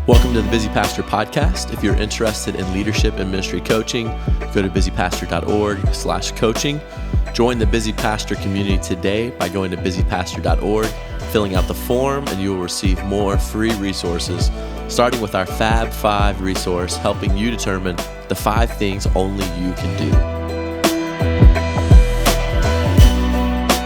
Welcome to the Busy Pastor Podcast. If you're interested in leadership and ministry coaching, go to busypastor.org/coaching. Join the Busy Pastor community today by going to busypastor.org, filling out the form, and you will receive more free resources, starting with our Fab 5 resource, helping you determine the 5 things only you can do.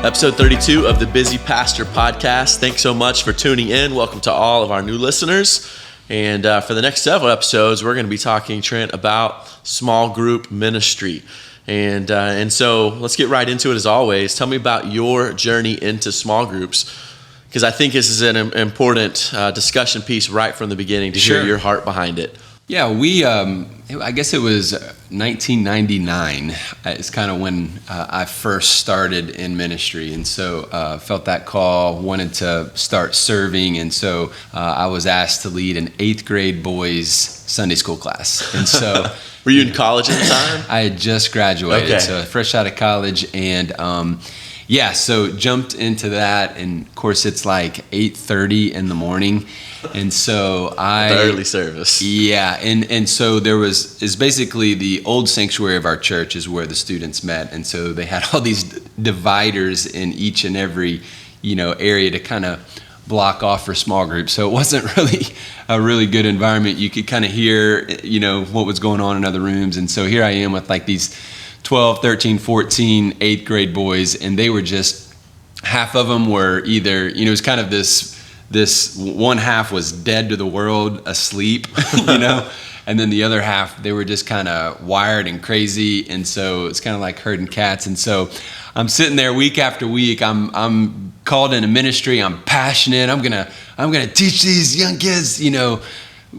Episode 32 of the Busy Pastor Podcast. Thanks so much for tuning in. Welcome to all of our new listeners. And for the next several episodes, we're going to be talking, Trent, about small group ministry. And so let's get right into it as always. Tell me about your journey into small groups, because I think this is an important discussion piece right from the beginning to hear your heart behind it. Yeah, I guess it was 1999 is kind of when I first started in ministry. And so felt that call, wanted to start serving. And so I was asked to lead an 8th grade boys Sunday school class. And so Were you in college at the time? I had just graduated, okay. So fresh out of college. And so jumped into that. And of course, it's like 8:30 in the morning. And so the early service. Yeah, and so it's basically the old sanctuary of our church is where the students met, and so they had all these dividers in each and every, area to kind of block off for small groups. So it wasn't really a really good environment. You could kind of hear, what was going on in other rooms, and so here I am with like these 12, 13, 14, 8th grade boys, and they were just, half of them were either, it was kind of this one half was dead to the world, asleep, and then the other half, they were just kind of wired and crazy, and so it's kind of like herding cats. And so I'm sitting there week after week. I'm called into ministry. I'm passionate. I'm gonna teach these young kids,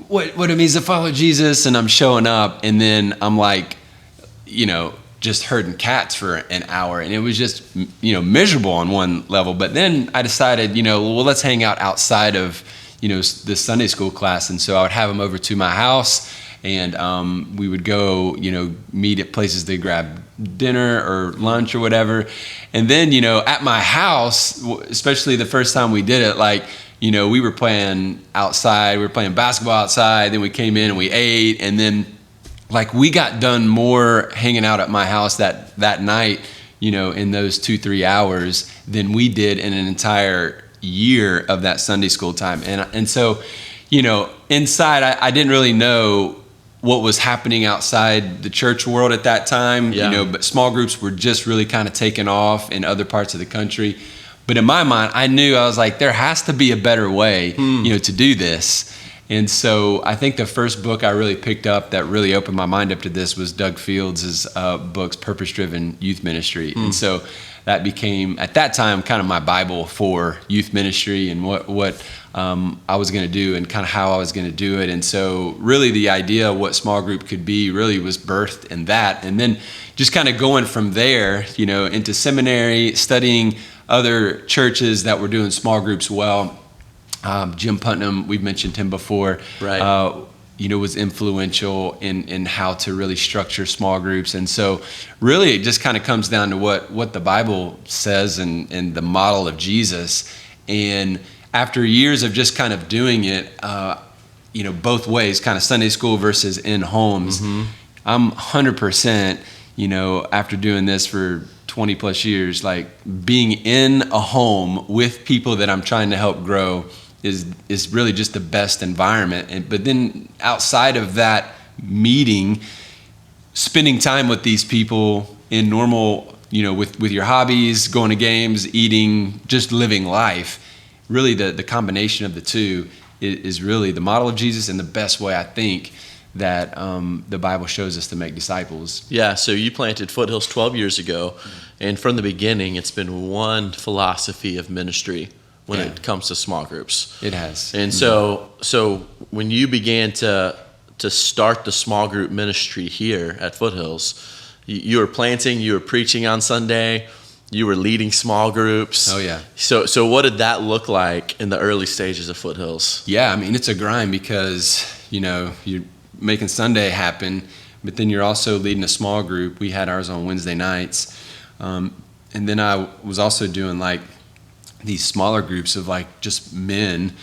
what it means to follow Jesus. And I'm showing up, and then I'm like, just herding cats for an hour, and it was just miserable on one level. But then I decided let's hang out outside of this Sunday school class. And so I would have them over to my house, and we would go meet at places to grab dinner or lunch or whatever. And then at my house, especially the first time we did it, we were playing outside, we were playing basketball outside, then we came in and we ate, and then we got done more hanging out at my house that night, in those 2-3 hours than we did in an entire year of that Sunday school time. And so, inside, I didn't really know what was happening outside the church world at that time, but small groups were just really kind of taking off in other parts of the country. But in my mind, I was like, there has to be a better way, to do this. And so I think the first book I really picked up that really opened my mind up to this was Doug Fields' books, Purpose-Driven Youth Ministry. And so that became, at that time, kind of my Bible for youth ministry and what I was going to do and kind of how I was going to do it. And so really the idea of what small group could be really was birthed in that. And then just kind of going from there, into seminary, studying other churches that were doing small groups well. Jim Putnam, we've mentioned him before, right. Was influential in how to really structure small groups. And so really it just kind of comes down to what the Bible says and the model of Jesus. And after years of just kind of doing it, both ways, kind of Sunday school versus in homes, I'm 100%, after doing this for 20 plus years, being in a home with people that I'm trying to help grow is really just the best environment. But then outside of that meeting, spending time with these people in normal, with your hobbies, going to games, eating, just living life, really the combination of the two is really the model of Jesus and the best way, I think, that the Bible shows us to make disciples. Yeah, so you planted Foothills 12 years ago, and from the beginning, it's been one philosophy of ministry when it comes to small groups. It has. And so when you began to start the small group ministry here at Foothills, you were planting, you were preaching on Sunday, you were leading small groups. Oh, yeah. So what did that look like in the early stages of Foothills? Yeah, it's a grind because, you're making Sunday happen, but then you're also leading a small group. We had ours on Wednesday nights. And then I was also doing these smaller groups of just men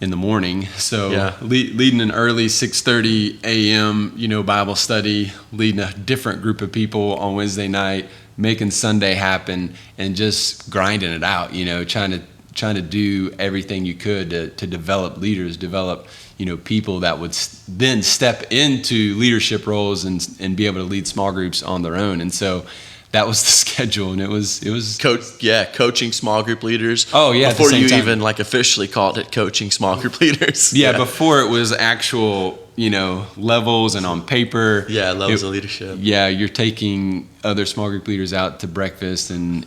in the morning. So Yeah. leading an early 6:30 a.m., Bible study, leading a different group of people on Wednesday night, making Sunday happen, and just grinding it out, trying to do everything you could to develop leaders, develop, people that would then step into leadership roles and be able to lead small groups on their own. And so that was the schedule, and it was coaching small group leaders. Oh yeah, before you even officially called it coaching small group leaders. Yeah, before it was actual, levels and on paper. Yeah, levels of leadership. Yeah, you're taking other small group leaders out to breakfast and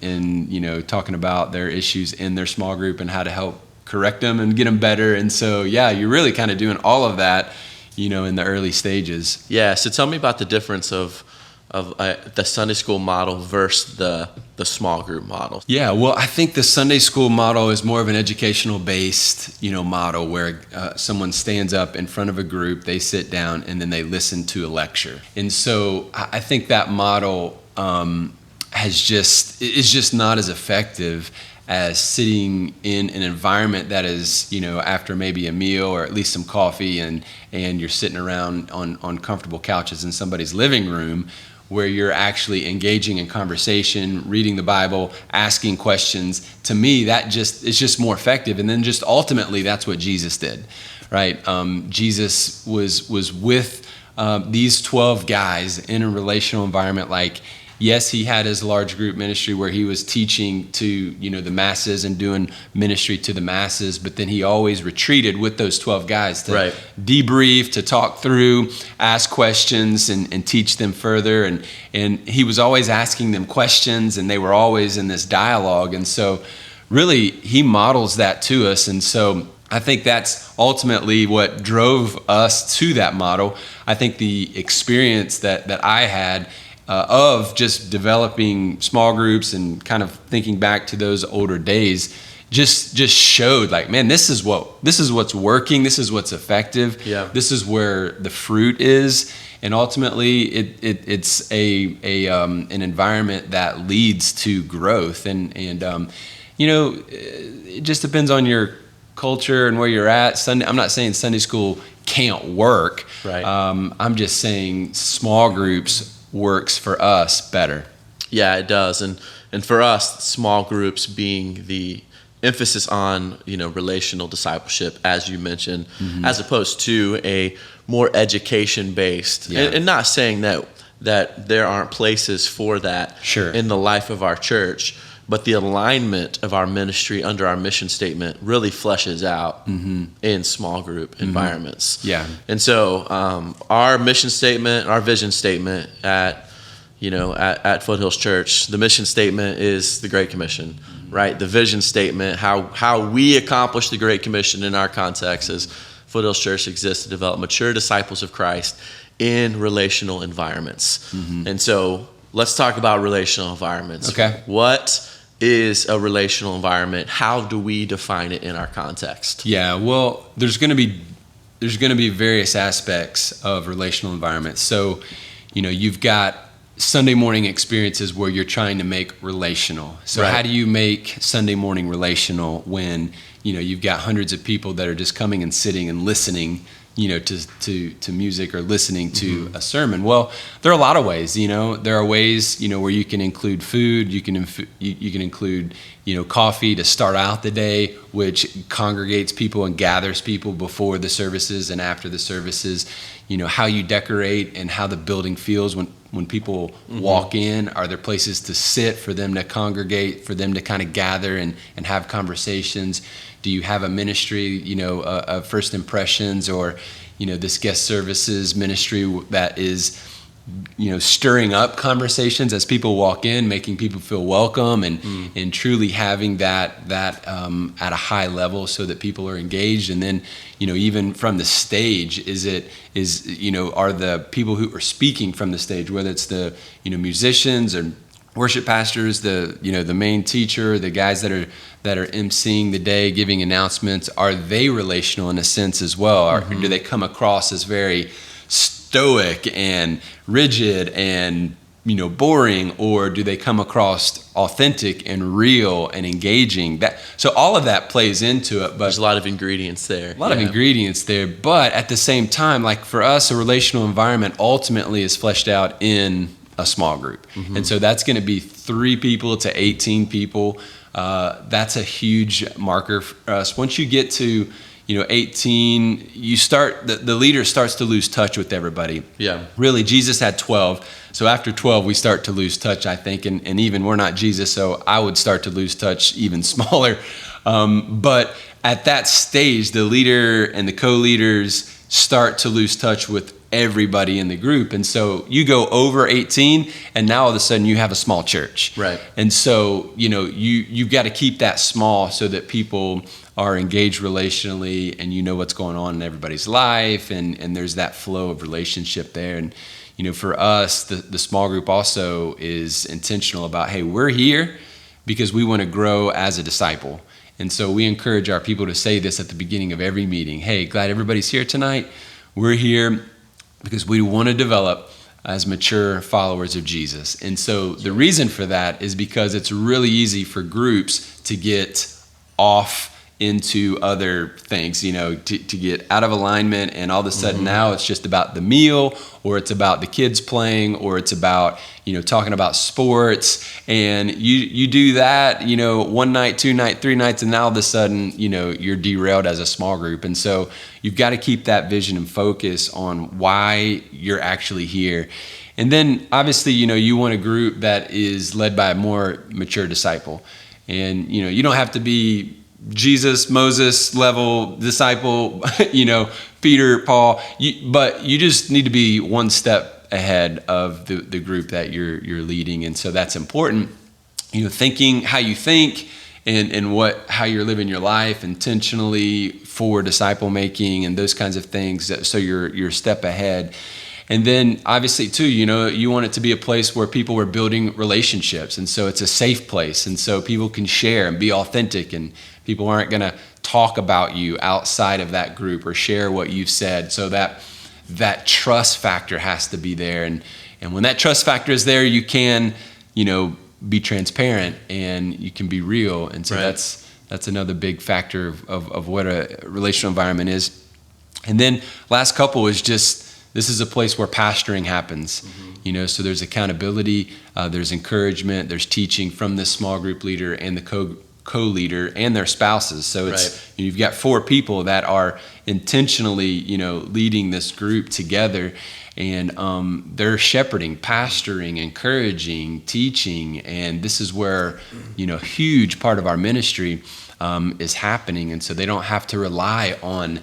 talking about their issues in their small group and how to help correct them and get them better. And so yeah, you're really kind of doing all of that, in the early stages. Yeah. So tell me about the difference of the Sunday school model versus the small group model. Yeah, well, I think the Sunday school model is more of an educational based, model where someone stands up in front of a group, they sit down, and then they listen to a lecture. And so I think that model is just not as effective as sitting in an environment that is, after maybe a meal or at least some coffee, and you're sitting around on comfortable couches in somebody's living room, where you're actually engaging in conversation, reading the Bible, asking questions. To me, it's just more effective. And then just ultimately, that's what Jesus did, right? Jesus was with these 12 guys in a relational environment. Yes, he had his large group ministry where he was teaching to, the masses and doing ministry to the masses, but then he always retreated with those 12 guys to debrief, to talk through, ask questions and teach them further. And he was always asking them questions, and they were always in this dialogue. And so really he models that to us. And so I think that's ultimately what drove us to that model. I think the experience that I had of just developing small groups and kind of thinking back to those older days just showed man, this is what's working, this is what's effective. Yeah. This is where the fruit is, and ultimately it's an environment that leads to growth, and it just depends on your culture and where you're at. I'm not saying Sunday school can't work. Right. I'm just saying small groups works for us better. Yeah, it does. And for us, small groups being the emphasis on, relational discipleship, as you mentioned, as opposed to a more education-based. Yeah. And not saying that there aren't places for that in the life of our church, but the alignment of our ministry under our mission statement really fleshes out in small group environments. Yeah. And so our mission statement, our vision statement at Foothills Church, the mission statement is the Great Commission, right? The vision statement, how we accomplish the Great Commission in our context is Foothills Church exists to develop mature disciples of Christ in relational environments. And so let's talk about relational environments. Okay. What is a relational environment? How do we define it in our context? Yeah, well, there's going to be various aspects of relational environments. So, you've got Sunday morning experiences where you're trying to make relational. So how do you make Sunday morning relational when, you've got hundreds of people that are just coming and sitting and listening, to music or listening to a sermon? Well, there are a lot of ways. There are ways where you can include food. You can include coffee to start out the day, which congregates people and gathers people before the services and after the services. How you decorate and how the building feels when people walk in. Are there places to sit for them to congregate, for them to kind of gather and have conversations? Do you have a ministry, of first impressions, or, this guest services ministry that is, stirring up conversations as people walk in, making people feel welcome and truly having that at a high level so that people are engaged? And then, even from the stage, are the people who are speaking from the stage, whether it's the, musicians or worship pastors, the main teacher, the guys that are emceeing the day, giving announcements, are they relational in a sense as well? Or do they come across as very stoic and rigid and boring, or do they come across authentic and real and engaging? So all of that plays into it. But there's a lot of ingredients there. But at the same time, like for us, a relational environment ultimately is fleshed out in a small group. And so that's going to be 3 people to 18 people. That's a huge marker for us. Once you get to 18, the leader starts to lose touch with everybody. Yeah. Really, Jesus had 12. So after 12, we start to lose touch, I think. And even we're not Jesus, so I would start to lose touch even smaller. But at that stage, the leader and the co-leaders start to lose touch with everybody in the group. And so you go over 18, and now all of a sudden you have a small church. Right. And so, you've got to keep that small so that people are engaged relationally, and you know what's going on in everybody's life, and there's that flow of relationship there. And for us, the small group also is intentional about, hey, we're here because we want to grow as a disciple. And so we encourage our people to say this at the beginning of every meeting. Hey, glad everybody's here tonight. We're here because we want to develop as mature followers of Jesus. And so the reason for that is because it's really easy for groups to get off into other things, to get out of alignment, and all of a sudden now it's just about the meal, or it's about the kids playing, or it's about talking about sports, and you do that 1 night, 2 nights, 3 nights, and now all of a sudden you're derailed as a small group. And so you've got to keep that vision and focus on why you're actually here. And then obviously you want a group that is led by a more mature disciple, and you don't have to be Jesus, Moses level disciple, Peter, Paul, but you just need to be one step ahead of the group that you're leading. And so that's important, thinking how you think, and how you're living your life intentionally for disciple making and those kinds of things. So you're a step ahead. And then obviously too, you want it to be a place where people are building relationships. And so it's a safe place. And so people can share and be authentic, and people aren't going to talk about you outside of that group or share what you've said. So that trust factor has to be there. And when that trust factor is there, you can, be transparent, and you can be real. And so right. that's another big factor of what a relational environment is. And then last couple is just, this is a place where pastoring happens, so there's accountability, there's encouragement, there's teaching from this small group leader and the co-leader and their spouses. So it's right. You've got 4 people that are intentionally, leading this group together, and they're shepherding, pastoring, encouraging, teaching, and this is where, a huge part of our ministry is happening. And so they don't have to rely on,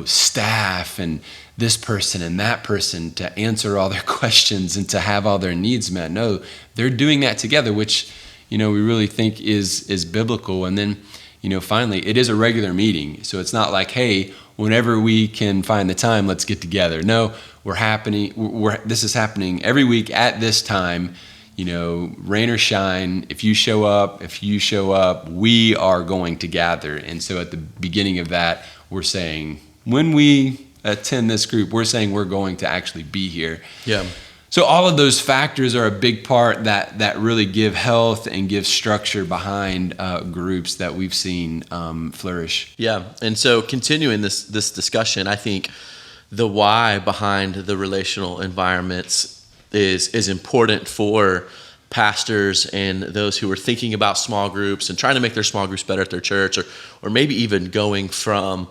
staff and this person and that person to answer all their questions and to have all their needs met. No, they're doing that together, which, we really think is biblical. And then, finally, it is a regular meeting. So it's not like, hey, whenever we can find the time, let's get together. No, this is happening every week at this time, rain or shine. If you show up, we are going to gather. And so at the beginning of that, we're saying, when we attend this group, we're saying we're going to actually be here. Yeah. So all of those factors are a big part that really give health and give structure behind groups that we've seen flourish. Yeah. And so continuing this discussion, I think the why behind the relational environments is important for pastors and those who are thinking about small groups and trying to make their small groups better at their church, or maybe even going from,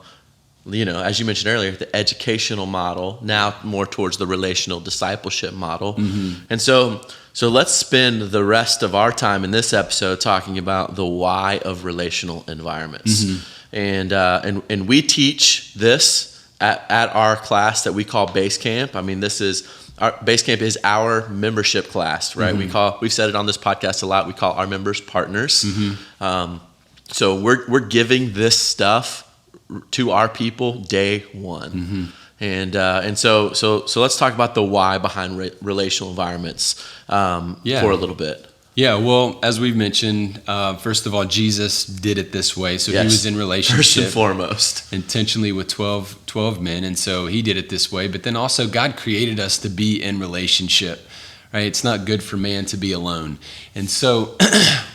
as you mentioned earlier, the educational model now more towards the relational discipleship model. And so let's spend the rest of our time in this episode talking about the why of relational environments. And we teach this at our class that we call Base Camp. I mean, our Base Camp is our membership class, right? We've said it on this podcast a lot. We call our members partners. So we're giving this stuff to our people day one. And so let's talk about the why behind relational environments for a little bit. Yeah, well, as we've mentioned, first of all, Jesus did it this way. So he was in relationship. First and foremost. Intentionally with 12 men. And so he did it this way. But then also God created us to be in relationship, right? It's not good for man to be alone. And so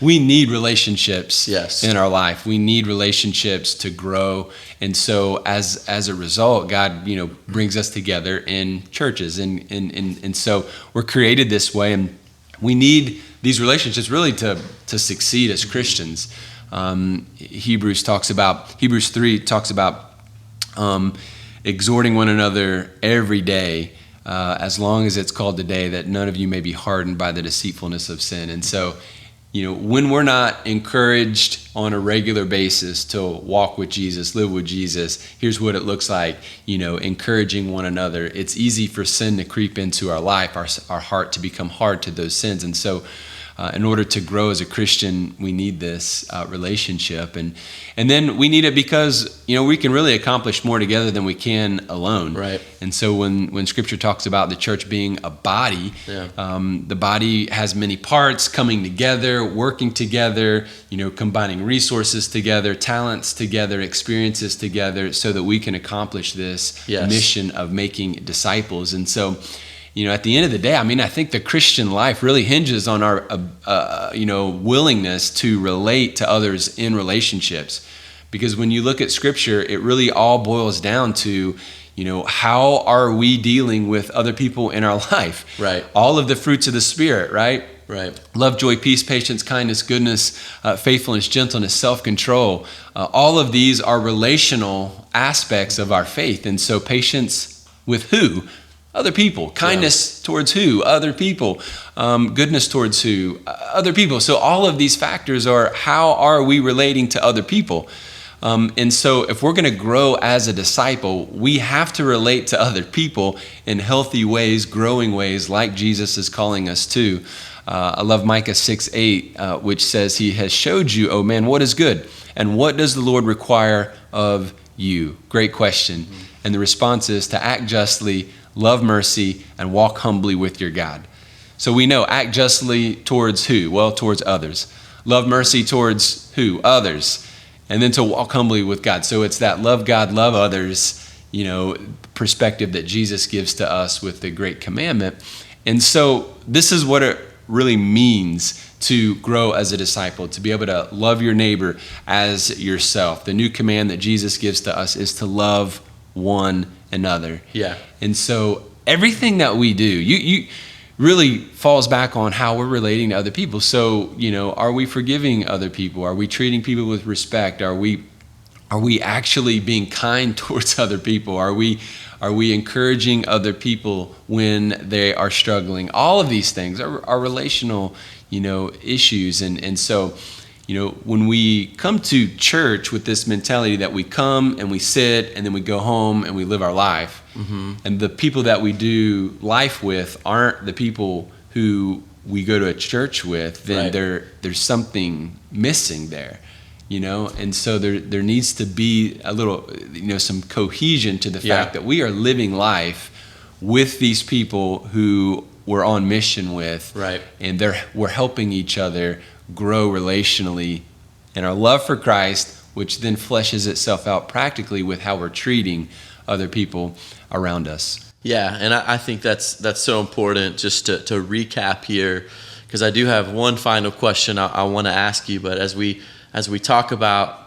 we need relationships in our life. We need relationships to grow. And so as a result, God, brings us together in churches. And so we're created this way, and we need these relationships really to succeed as Christians. Hebrews 3 talks about exhorting one another every day, as long as it's called today, that none of you may be hardened by the deceitfulness of sin. And so, when we're not encouraged on a regular basis to walk with Jesus, live with Jesus, here's what it looks like, encouraging one another. It's easy for sin to creep into our life, our heart to become hard to those sins. And so, in order to grow as a Christian, we need this relationship, and then we need it because we can really accomplish more together than we can alone. Right. And so when Scripture talks about the church being a body, the body has many parts coming together, working together, combining resources together, talents together, experiences together, so that we can accomplish this mission of making disciples. And so, at the end of the day, I think the Christian life really hinges on our, willingness to relate to others in relationships. Because when you look at Scripture, it really all boils down to, how are we dealing with other people in our life? Right. All of the fruits of the Spirit, right? Right. Love, joy, peace, patience, kindness, goodness, faithfulness, gentleness, self-control. All of these are relational aspects of our faith. And so patience with who? Other people. Kindness towards who? Other people. Goodness towards who? Other people. So all of these factors are, how are we relating to other people? And so if we're going to grow as a disciple, we have to relate to other people in healthy ways, growing ways, like Jesus is calling us to. I love Micah 6:8, which says, He has showed you, O man, what is good, and what does the Lord require of you? Great question. And the response is to act justly, love mercy, and walk humbly with your God. So we know, act justly towards who? Well, towards others. Love mercy towards who? Others. And then to walk humbly with God. So it's that love God, love others, perspective that Jesus gives to us with the great commandment. And so this is what it really means to grow as a disciple, to be able to love your neighbor as yourself. The new command that Jesus gives to us is to love one another. Yeah. And so everything that we do, you really falls back on how we're relating to other people. So, are we forgiving other people? Are we treating people with respect? Are we actually being kind towards other people? Are we encouraging other people when they are struggling? All of these things are relational, issues. And so, when we come to church with this mentality that we come and we sit and then we go home and we live our life, and the people that we do life with aren't the people who we go to a church with, then there's something missing there, and so there needs to be a little, some cohesion to the fact that we are living life with these people who we're on mission with, and we're helping each other grow relationally in our love for Christ, which then fleshes itself out practically with how we're treating other people around us. Yeah, and I think that's so important. Just to recap here, because I do have one final question I want to ask you. But as we talk about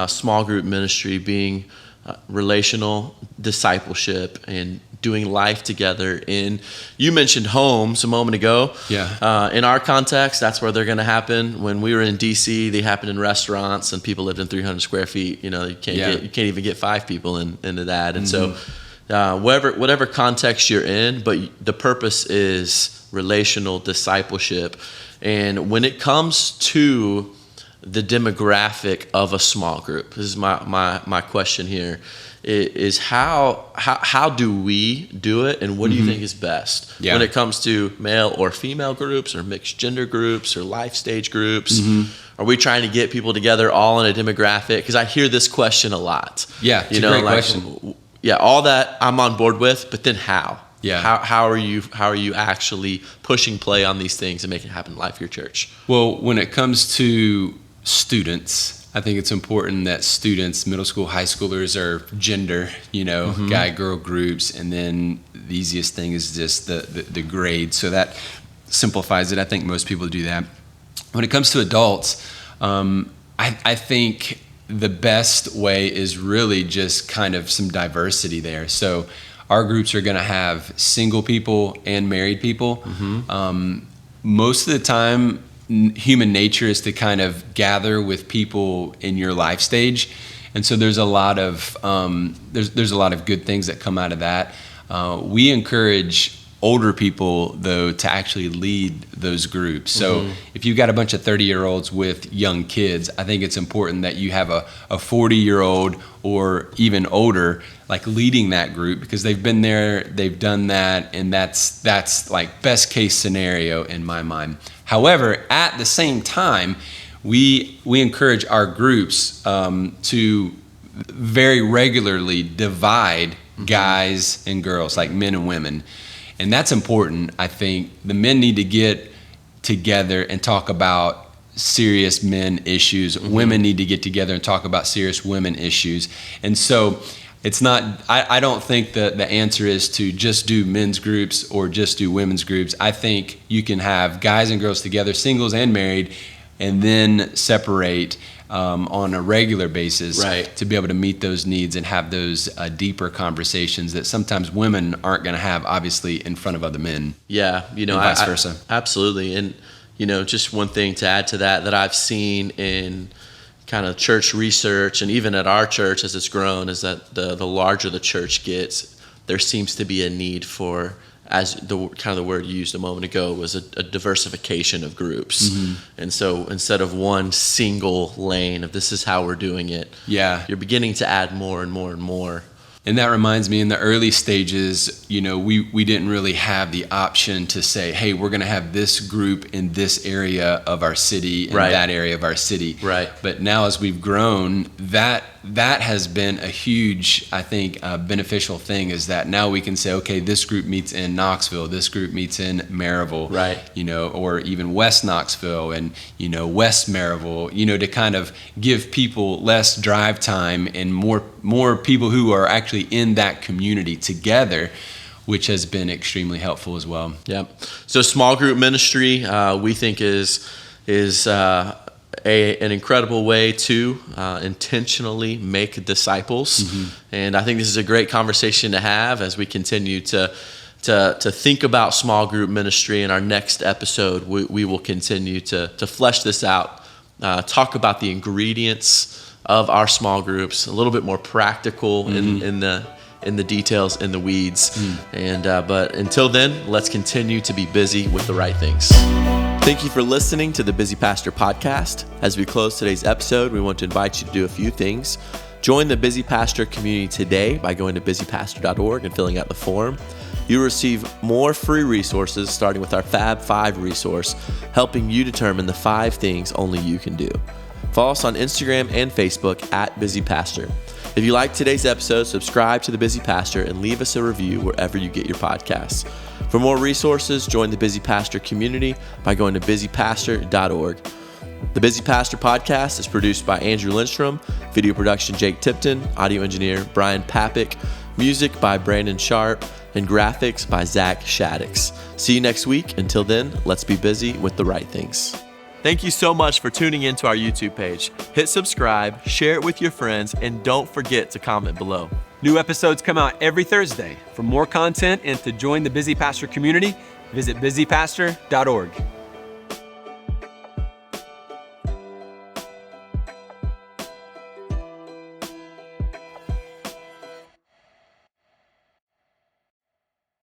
small group ministry being relational discipleship and doing life together you mentioned homes a moment ago. Yeah. In our context, that's where they're going to happen. When we were in DC, they happened in restaurants and people lived in 300 square feet. You can't even get 5 people into that. And so whatever context you're in, but the purpose is relational discipleship. And when it comes to the demographic of a small group, this is my question here, is how do we do it, and what do you think is best when it comes to male or female groups or mixed gender groups or life stage groups? Are we trying to get people together all in a demographic? Because I hear this question a lot. Yeah, it's a great question. Yeah, all that I'm on board with, but then how? Yeah. How are you actually pushing play on these things and making it happen in life of your church? Well, when it comes to students, I think it's important that students, middle school, high schoolers, are gender, guy, girl groups, and then the easiest thing is just the grade. So that simplifies it. I think most people do that. When it comes to adults, I think the best way is really just kind of some diversity there. So our groups are going to have single people and married people. Most of the time, human nature is to kind of gather with people in your life stage, and so there's a lot of there's a lot of good things that come out of that. We encourage older people, though, to actually lead those groups. So if you've got a bunch of 30-year-olds with young kids, I think it's important that you have a 40-year-old or even older like leading that group, because they've been there, they've done that, and that's like best case scenario in my mind. However, at the same time, we encourage our groups to very regularly divide guys and girls, like men and women. And that's important. I think the men need to get together and talk about serious men issues. Women need to get together and talk about serious women issues. And so it's not, I don't think that the answer is to just do men's groups or just do women's groups. I think you can have guys and girls together, singles and married, and then separate on a regular basis, right, to be able to meet those needs and have those deeper conversations that sometimes women aren't going to have, obviously, in front of other men. Yeah, and vice versa. Absolutely. And, just one thing to add to that I've seen in kind of church research, and even at our church as it's grown, is that the larger the church gets, there seems to be a need for, as the kind of the word you used a moment ago, was a diversification of groups. And so instead of one single lane of this is how we're doing it, you're beginning to add more and more and more. And that reminds me, in the early stages, we didn't really have the option to say, hey, we're going to have this group in this area of our city and that area of our city. Right. But now as we've grown, that has been a huge, I think, beneficial thing, is that now we can say, okay, this group meets in Knoxville, this group meets in Maryville, or even West Knoxville and, West Maryville, to kind of give people less drive time and more people who are actually in that community together, which has been extremely helpful as well. Yeah. So small group ministry, we think is an incredible way to intentionally make disciples. And I think this is a great conversation to have as we continue to think about small group ministry. In our next episode, we will continue to flesh this out, talk about the ingredients of our small groups, a little bit more practical in the details, in the weeds. But until then, let's continue to be busy with the right things. Thank you for listening to the Busy Pastor podcast. As we close today's episode, we want to invite you to do a few things. Join the Busy Pastor community today by going to busypastor.org and filling out the form. You'll receive more free resources, starting with our Fab 5 resource, helping you determine the 5 things only you can do. Follow us on Instagram and Facebook at Busy Pastor. If you like today's episode, subscribe to The Busy Pastor and leave us a review wherever you get your podcasts. For more resources, join the Busy Pastor community by going to busypastor.org. The Busy Pastor podcast is produced by Andrew Lindstrom, video production Jake Tipton, audio engineer Brian Papick, music by Brandon Sharp, and graphics by Zach Shaddix. See you next week. Until then, let's be busy with the right things. Thank you so much for tuning into our YouTube page. Hit subscribe, share it with your friends, and don't forget to comment below. New episodes come out every Thursday. For more content and to join the Busy Pastor community, visit busypastor.org.